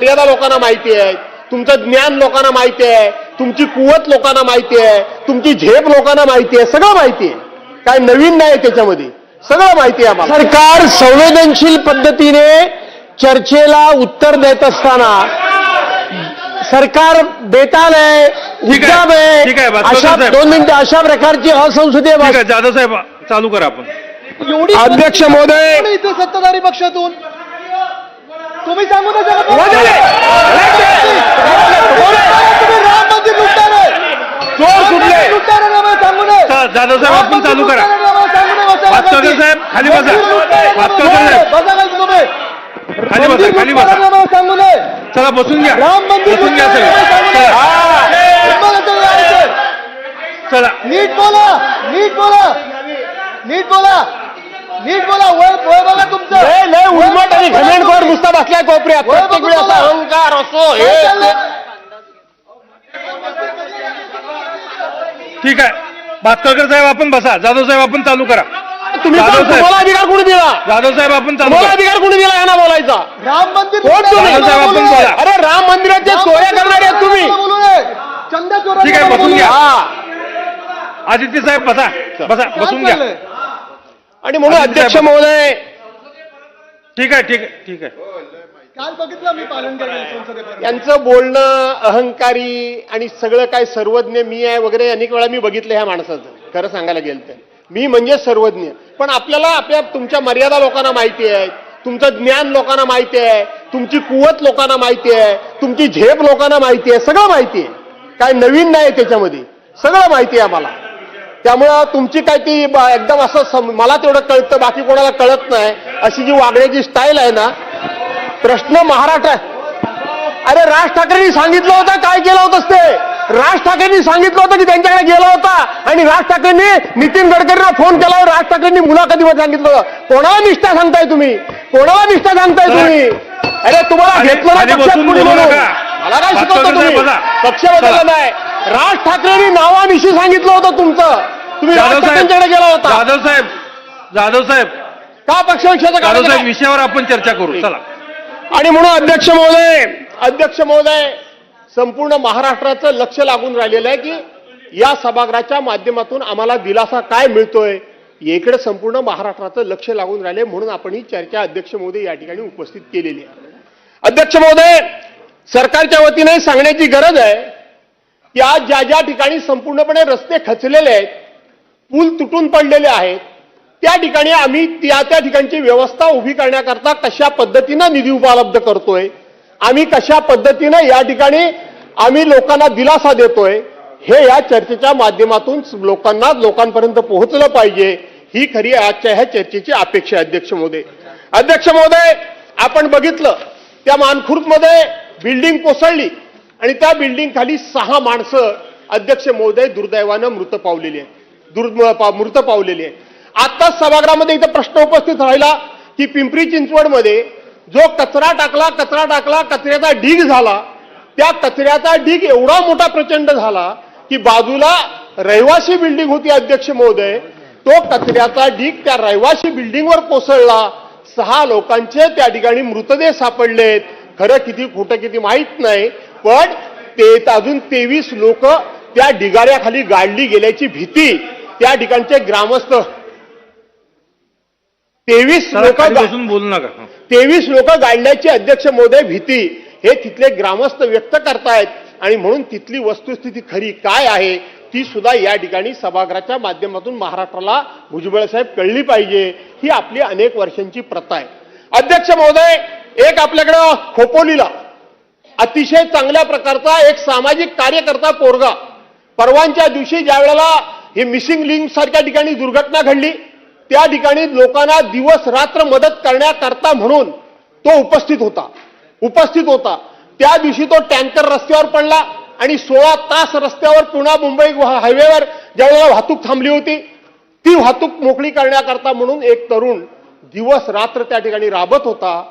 मर्यादा लोकांना माहिती आहे, तुमचं ज्ञान लोकांना माहिती आहे, तुमची कुवत लोकांना माहिती आहे, तुमची झेप लोकांना माहिती आहे, सगळं माहिती आहे. काय नवीन नाही त्याच्यामध्ये, सगळं माहिती आहे आम्हाला. सरकार संवेदनशील पद्धतीने चर्चेला उत्तर देत असताना सरकार बेताल आहे, उद्दाम आहे, अशा 2 मिनिटं अशा प्रकारची असंसदीय भाषा. जाधव साहेब चालू करा आपण. एवढी अध्यक्ष महोदय, इथे सत्ताधारी पक्षातून तुम्ही सांगू नका राम मंदिर लुटणार आहे, चोर सुटले. लुटणार आहे नाम सांगू नये. जाधव साहेब आपण चालू करा. भातकर साहेब खाली बसा. भातकर साहेब बसा खाली तुम्ही. खाली बसा, खाली बसा. नाम सांगू नये. चला बसून घ्या. राम मंदिर बसून घ्या लुटणार आहे, सांगू नये. चला. नीट बोला, नीट बोला, नीट बोला, नीट बोला. वय बघा तुमचं. लय उर्मट आणि घमेंडखोर नुसता बसलाय कोपऱ्यात. प्रत्येक वेळी असा अहंकार असो हे ठीक आहे. भातकर साहेब आपण बसा. जाधव साहेब आपण चालू करा. तुम्ही जाधव साहेब. तुम्हाला अधिकार कोणी दिला? जाधव साहेब आपण चालू तुम्हाला करा. अधिकार कोणी दिला यांना बोलायचा? राम मंदिर कोण तुम्ही? जाधव साहेब आपण बोला. अरे राम मंदिराचे चोऱ्या करणारे आहेत तुम्ही. बोलू नये. चंदा चोरा ठीक आहे, बसून घ्या. हा. आदित्य साहेब बसा. बसा बसून घ्या. आणि म्हणून अध्यक्ष महोदय, ठीक आहे, ठीक आहे, ठीक आहे. काल बघितलं मी पालनकर संसदेपर्यंत. यांचं बोलणं अहंकारी आणि सगळं काय सर्वज्ञ मी आहे वगैरे अनेक वेळा मी बघितलं ह्या माणसाचं. खरं सांगायला गेलं तर मी म्हणजे सर्वज्ञ. पण आपल्याला तुमच्या मर्यादा लोकांना माहिती आहे, तुमचं ज्ञान लोकांना माहिती आहे, तुमची कुवत लोकांना माहिती आहे, तुमची झेप लोकांना माहिती आहे, सगळं माहिती आहे. काय नवीन नाही त्याच्यामध्ये, सगळं माहिती आहे आम्हाला. त्यामुळं तुमची काय ती एकदम असं मला तेवढं कळतं, बाकी कोणाला कळत नाही अशी जी वागण्याची स्टाईल आहे ना. प्रश्न महाराष्ट्र. अरे राज ठाकरेंनी सांगितलं होतं, काय केलं होतंस ते? राज ठाकरेंनी सांगितलं होतं की त्यांच्याकडे गेला होता आणि राज ठाकरेंनी नितीन गडकरींना फोन केल्यावर राज ठाकरेंनी मुलाखतीमध्ये सांगितलं होतं. कोणाला निष्ठा सांगताय तुम्ही? कोणाला निष्ठा सांगताय तुम्ही? अरे तुम्हाला घेतलं ना पक्षात कुणी म्हणून? मला काय शिकवता तुम्ही? पक्ष बदलला नाही. राज ठाकरेंनी नावानिशी सांगितलं होतं तुमचं. तुम्ही राज ठाकरेंच्याकडे गेला होता. जाधव साहेब का पक्षविषयाचं जाधव कारण साहेब काय? विषयावर आपण चर्चा करू. चला. आणि म्हणून अध्यक्ष महोदय, संपूर्ण महाराष्ट्राचं लक्ष लागून राहिलेलं आहे की या सभागृहाच्या माध्यमातून आम्हाला दिलासा काय मिळतोय, इकडे संपूर्ण महाराष्ट्राचं लक्ष लागून राहिले. म्हणून आपण ही चर्चा अध्यक्ष महोदय या ठिकाणी उपस्थित केलेली आहे. अध्यक्ष महोदय, सरकारच्या वतीने सांगण्याची गरज आहे की आज ज्या ज्या ठिकाणी संपूर्णपणे रस्ते खचलेले आहेत, पूल तुटून पडलेले आहेत, त्या ठिकाणी आम्ही त्या ठिकाणची व्यवस्था उभी करण्याकरता कशा पद्धतीनं निधी उपलब्ध करतोय, आम्ही कशा पद्धतीनं या ठिकाणी आम्ही लोकांना दिलासा देतोय, हे या चर्चेच्या माध्यमातून लोकांपर्यंत पोहोचलं पाहिजे. ही खरी आजच्या ह्या चर्चेची अपेक्षा आहे. अध्यक्ष महोदय, आपण बघितलं त्या मानखुर्दमध्ये बिल्डिंग कोसळली आणि त्या बिल्डिंग खाली 6 माणसं अध्यक्ष महोदय दुर्दैवानं मृत पावलेली आहे. आताच सभागृहामध्ये इथं प्रश्न उपस्थित राहिला की पिंपरी चिंचवडमध्ये जो कचरा टाकला, कचऱ्याचा ढीग झाला. त्या कचऱ्याचा ढीग एवढा मोठा प्रचंड झाला की बाजूला रहिवासी बिल्डिंग होती. अध्यक्ष महोदय, तो कचऱ्याचा ढीग त्या रहिवासी बिल्डिंगवर कोसळला. 6 लोकांचे त्या ठिकाणी मृतदेह सापडलेत. खरं किती खोटं किती माहित नाही, पण ते अजून 23 लोक त्या ढिगाऱ्याखाली गाडली गेल्याची भीती त्या ठिकाणचे ग्रामस्थ 23 लोक गाडल्याची अध्यक्ष महोदय भीती हे तिथले ग्रामस्थ व्यक्त करतायत. आणि म्हणून तिथली वस्तुस्थिती खरी काय आहे ती सुद्धा या ठिकाणी सभागृहाच्या माध्यमातून महाराष्ट्राला भुजबळ साहेब कळली पाहिजे. ही आपली अनेक वर्षांची प्रथा आहे. अध्यक्ष महोदय, एक आपल्याकडं खोपोलीला अतिशय चांगल्या प्रकारचा एक सामाजिक कार्यकर्ता पोरगा, परवांच्या दिवशी ज्या वेळेला हे मिसिंग लिंक सारख्या ठिकाणी दुर्घटना घडली, त्या ठिकाणी लोकांना दिवस रात्र मदत करण्याकरता म्हणून तो उपस्थित होता. त्या दिवशी तो टँकर रस्त्यावर पडला आणि 16 तास रस्त्यावर पुणे मुंबई हायवेवर ज्यावेळेला वाहतूक थांबली होती, ती वाहतूक मोकळी करण्याकरता म्हणून एक तरुण दिवस रात्र त्या ठिकाणी राबत होता.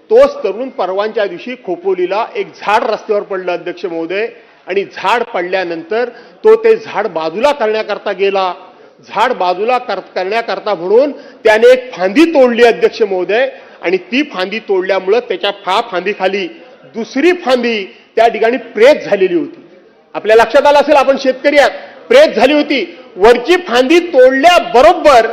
तोच तरुण परवांच्या दिवशी खोपोलीला एक झाड रस्त्यावर पडलं. अध्यक्ष महोदय, आणि झाड पडल्यानंतर तो ते झाड बाजूला करण्याकरता गेला. झाड बाजूला करण्याकरता म्हणून त्याने एक फांदी तोडली. अध्यक्ष महोदय, आणि ती फांदी तोडल्यामुळे त्याच्या फांदीखाली दुसरी फांदी त्या ठिकाणी प्रेस झालेली होती. आपल्या लक्षात आलं असेल, आपण शेतकरी आहात, प्रेस झाली होती. वरची फांदी तोडल्याबरोबर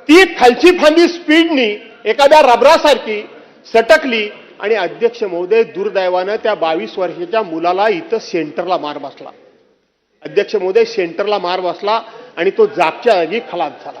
ती खालची फांदी स्पीडनी एखाद्या रबरासारखी सटकली आणि अध्यक्ष महोदय दुर्दैवानं त्या 22 वर्षाच्या मुलाला इथं सेंटरला मार बसला. अध्यक्ष महोदय सेंटरला मार बसला आणि तो जागच्या जागी खलास झाला.